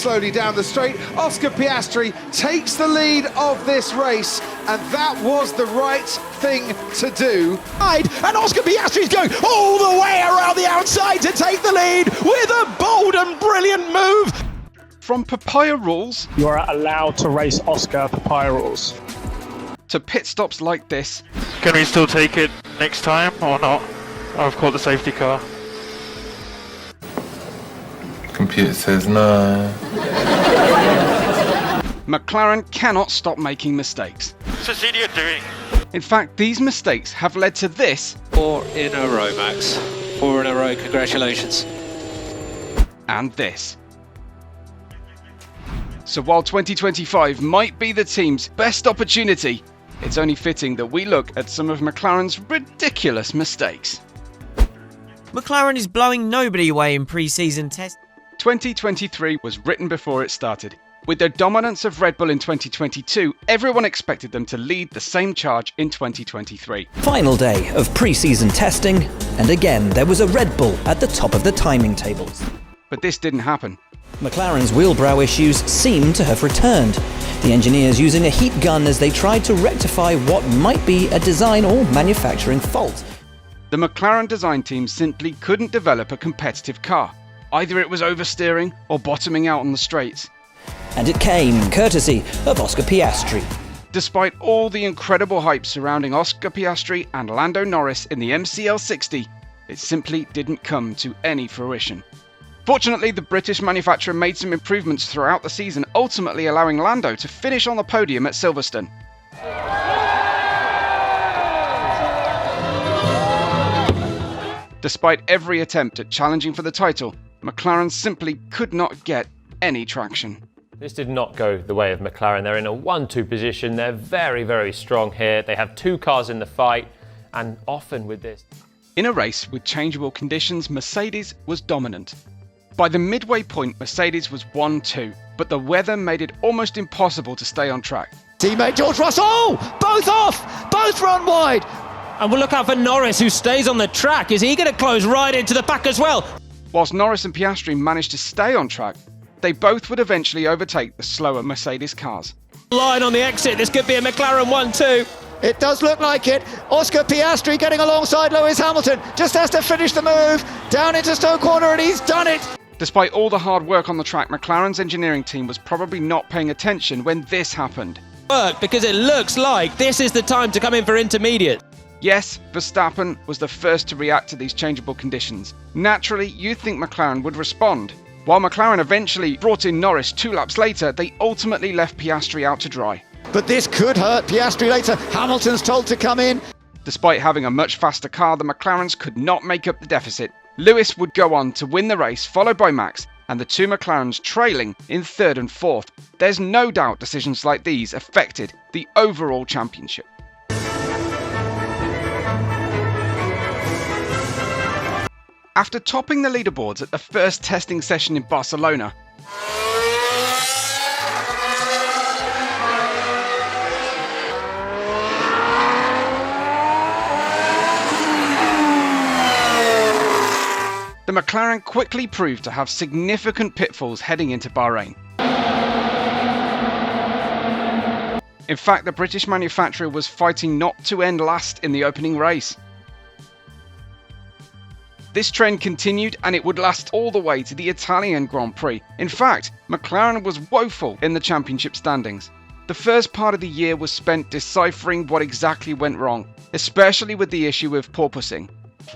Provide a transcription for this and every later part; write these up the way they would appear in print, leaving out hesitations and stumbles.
Slowly down the straight, Oscar Piastri takes the lead of this race, and that was the right thing to do. And Oscar Piastri's going all the way around the outside to take the lead with a bold and brilliant move. From Papaya rules, you are allowed to race Oscar Papaya rules, to pit stops like this. Can we still take it next time or not? I've caught the safety car. Computer says no. McLaren cannot stop making mistakes. What's this idiot doing? In fact, these mistakes have led to this. 4 in a row, Max. 4 in a row, congratulations. And this. So while 2025 might be the team's best opportunity, it's only fitting that we look at some of McLaren's ridiculous mistakes. McLaren is blowing nobody away in pre-season tests. 2023 was written before it started. With their dominance of Red Bull in 2022, everyone expected them to lead the same charge in 2023. Final day of pre-season testing, and again there was a Red Bull at the top of the timing tables. But this didn't happen. McLaren's wheelbrow issues seem to have returned. The engineers using a heat gun as they tried to rectify what might be a design or manufacturing fault. The McLaren design team simply couldn't develop a competitive car. Either it was oversteering or bottoming out on the straights. And it came courtesy of Oscar Piastri. Despite all the incredible hype surrounding Oscar Piastri and Lando Norris in the MCL60, it simply didn't come to any fruition. Fortunately, the British manufacturer made some improvements throughout the season, ultimately allowing Lando to finish on the podium at Silverstone. Despite every attempt at challenging for the title, McLaren simply could not get any traction. This did not go the way of McLaren. They're in a 1-2 position. They're very, very strong here. They have 2 cars in the fight, and often with this. In a race with changeable conditions, Mercedes was dominant. By the midway point, Mercedes was 1-2, but the weather made it almost impossible to stay on track. Teammate George Russell, both off, both run wide. And we'll look out for Norris, who stays on the track. Is he going to close right into the pack as well? Whilst Norris and Piastri managed to stay on track, they both would eventually overtake the slower Mercedes cars. Line on the exit, this could be a McLaren 1-2. It does look like it. Oscar Piastri getting alongside Lewis Hamilton. Just has to finish the move. Down into Stowe Corner, and he's done it. Despite all the hard work on the track, McLaren's engineering team was probably not paying attention when this happened. Because it looks like this is the time to come in for intermediate. Yes, Verstappen was the first to react to these changeable conditions. Naturally, you'd think McLaren would respond. While McLaren eventually brought in Norris 2 laps later, they ultimately left Piastri out to dry. But this could hurt Piastri later. Hamilton's told to come in. Despite having a much faster car, the McLarens could not make up the deficit. Lewis would go on to win the race, followed by Max, and the 2 McLarens trailing in 3rd and 4th. There's no doubt decisions like these affected the overall championship. After topping the leaderboards at the first testing session in Barcelona, the McLaren quickly proved to have significant pitfalls heading into Bahrain. In fact, the British manufacturer was fighting not to end last in the opening race. This trend continued, and it would last all the way to the Italian Grand Prix. In fact, McLaren was woeful in the championship standings. The first part of the year was spent deciphering what exactly went wrong, especially with the issue of porpoising.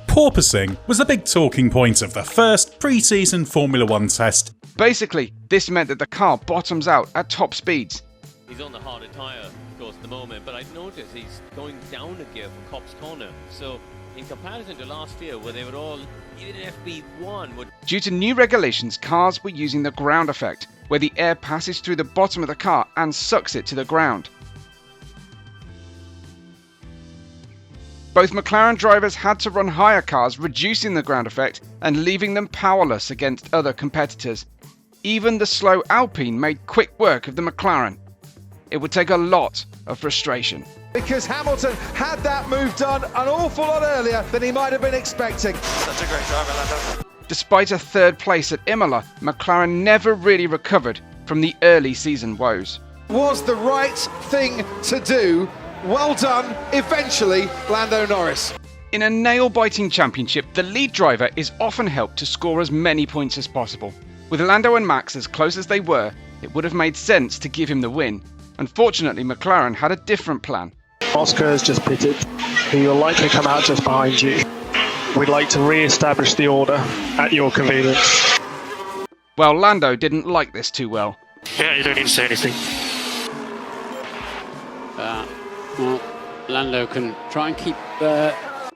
Porpoising was the big talking point of the first pre-season Formula 1 test. Basically, this meant that the car bottoms out at top speeds. He's on the harder tyre, of course, at the moment, but I've noticed he's going down a gear for Cops Corner. So, in comparison to last year, where they were all, even FP1 Due to new regulations, cars were using the ground effect, where the air passes through the bottom of the car and sucks it to the ground. Both McLaren drivers had to run higher cars, reducing the ground effect and leaving them powerless against other competitors. Even the slow Alpine made quick work of the McLaren. It would take a lot of frustration. Because Hamilton had that move done an awful lot earlier than he might have been expecting. Such a great driver, Lando. Despite a third place at Imola, McLaren never really recovered from the early season woes. Was the right thing to do. Well done, eventually, Lando Norris. In a nail-biting championship, the lead driver is often helped to score as many points as possible. With Lando and Max as close as they were, it would have made sense to give him the win. Unfortunately, McLaren had a different plan. Oscar has just pitted. He will likely come out just behind you. We'd like to re-establish the order at your convenience. Well, Lando didn't like this too well. Yeah, you don't need to say anything. Well, Lando can try and keep...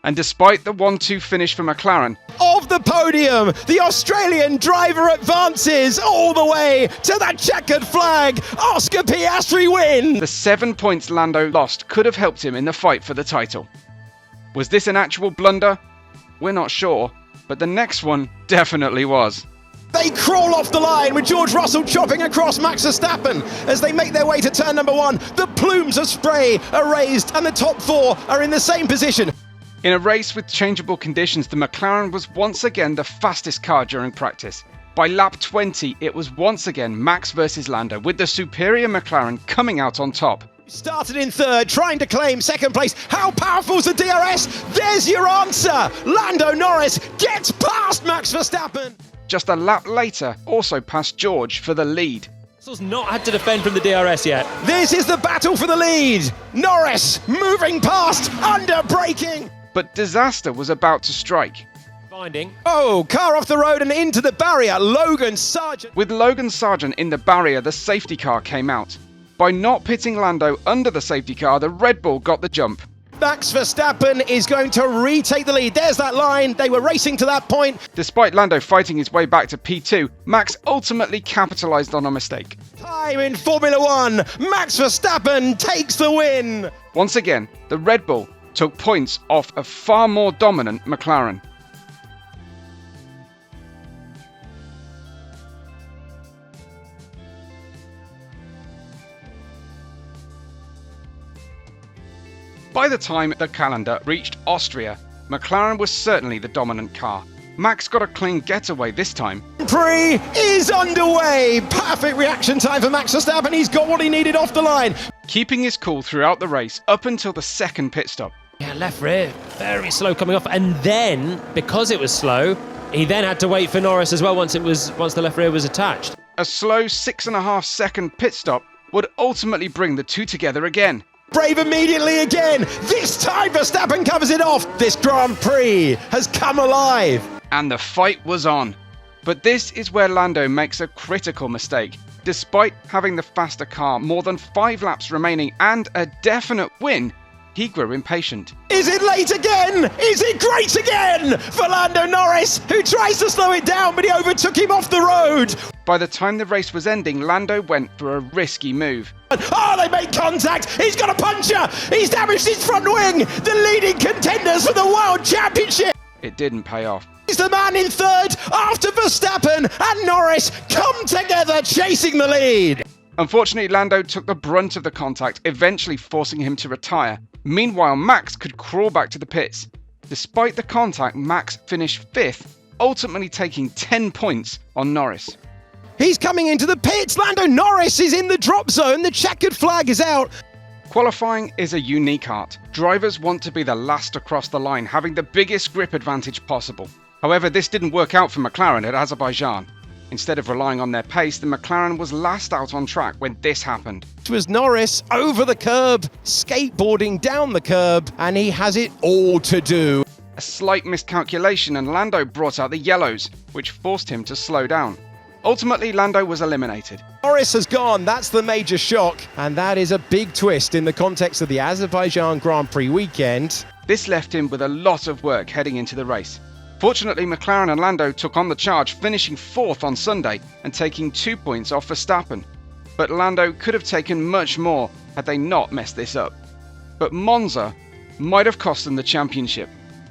And despite the 1-2 finish for McLaren, Of the podium, the Australian driver advances all the way to the checkered flag. Oscar Piastri wins. the 7 points Lando lost could have helped him in the fight for the title. Was this an actual blunder? We're not sure, but the next one definitely was. They crawl off the line with George Russell chopping across Max Verstappen as they make their way to turn number 1. The plumes of spray are raised and the top 4 are in the same position. In a race with changeable conditions, the McLaren was once again the fastest car during practice. By lap 20, it was once again Max versus Lando, with the superior McLaren coming out on top. Started in third, trying to claim second place. How powerful is the DRS? There's your answer. Lando Norris gets past Max Verstappen. Just a lap later, also passed George for the lead. Russell's not had to defend from the DRS yet. This is the battle for the lead. Norris moving past, under braking. But disaster was about to strike. Finding. Oh, car off the road and into the barrier. Logan Sargent. With Logan Sargent in the barrier, the safety car came out. By not pitting Lando under the safety car, the Red Bull got the jump. Max Verstappen is going to retake the lead. There's that line. They were racing to that point. Despite Lando fighting his way back to P2, Max ultimately capitalised on a mistake. Time in Formula One. Max Verstappen takes the win. Once again, the Red Bull took points off a far more dominant McLaren. By the time the calendar reached Austria, McLaren was certainly the dominant car. Max got a clean getaway this time. Prix is underway. Perfect reaction time for Max Verstappen. He's got what he needed off the line. Keeping his cool throughout the race up until the second pit stop. Yeah, left rear, very slow coming off. And then, because it was slow, he then had to wait for Norris as well once the left rear was attached. A slow 6.5 second pit stop would ultimately bring the two together again. Brave immediately again. This time Verstappen covers it off. This Grand Prix has come alive. And the fight was on. But this is where Lando makes a critical mistake. Despite having the faster car, more than 5 laps remaining and a definite win, he grew impatient. Is it late again? Is it great again for Lando Norris, who tries to slow it down, but he overtook him off the road? By the time the race was ending, Lando went for a risky move. Oh, they made contact. He's got a puncher. He's damaged his front wing. The leading contenders for the World Championship. It didn't pay off. He's the man in third after Verstappen and Norris come together chasing the lead. Unfortunately, Lando took the brunt of the contact, eventually forcing him to retire. Meanwhile, Max could crawl back to the pits. Despite the contact, Max finished 5th, ultimately taking 10 points on Norris. He's coming into the pits. Lando Norris is in the drop zone. The checkered flag is out. Qualifying is a unique art. Drivers want to be the last across the line, having the biggest grip advantage possible. However, this didn't work out for McLaren at Azerbaijan. Instead of relying on their pace, the McLaren was last out on track when this happened. It was Norris over the curb, skateboarding down the curb, and he has it all to do. A slight miscalculation and Lando brought out the yellows, which forced him to slow down. Ultimately, Lando was eliminated. Norris has gone, that's the major shock, and that is a big twist in the context of the Azerbaijan Grand Prix weekend. This left him with a lot of work heading into the race. Fortunately, McLaren and Lando took on the charge, finishing 4th on Sunday and taking 2 points off Verstappen. But Lando could have taken much more had they not messed this up. But Monza might have cost them the championship.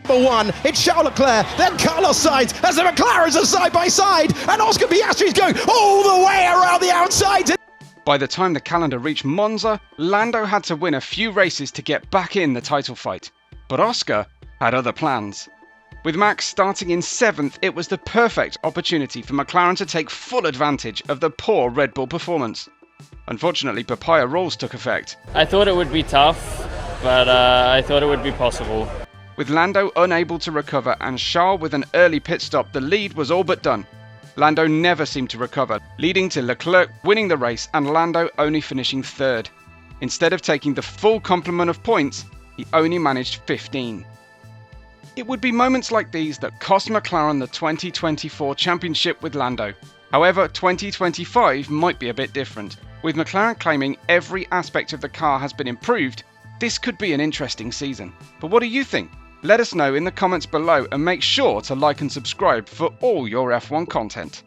Number 1, it's Charles Leclerc, then Carlos Sainz as the McLarens are side by side, and Oscar Piastri is going all the way around the outside. By the time the calendar reached Monza, Lando had to win a few races to get back in the title fight. But Oscar had other plans. With Max starting in 7th, it was the perfect opportunity for McLaren to take full advantage of the poor Red Bull performance. Unfortunately, Papaya rules took effect. I thought it would be tough, but I thought it would be possible. With Lando unable to recover and Charles with an early pit stop, the lead was all but done. Lando never seemed to recover, leading to Leclerc winning the race and Lando only finishing 3rd. Instead of taking the full complement of points, he only managed 15. It would be moments like these that cost McLaren the 2024 championship with Lando. However, 2025 might be a bit different. With McLaren claiming every aspect of the car has been improved, this could be an interesting season. But what do you think? Let us know in the comments below and make sure to like and subscribe for all your F1 content.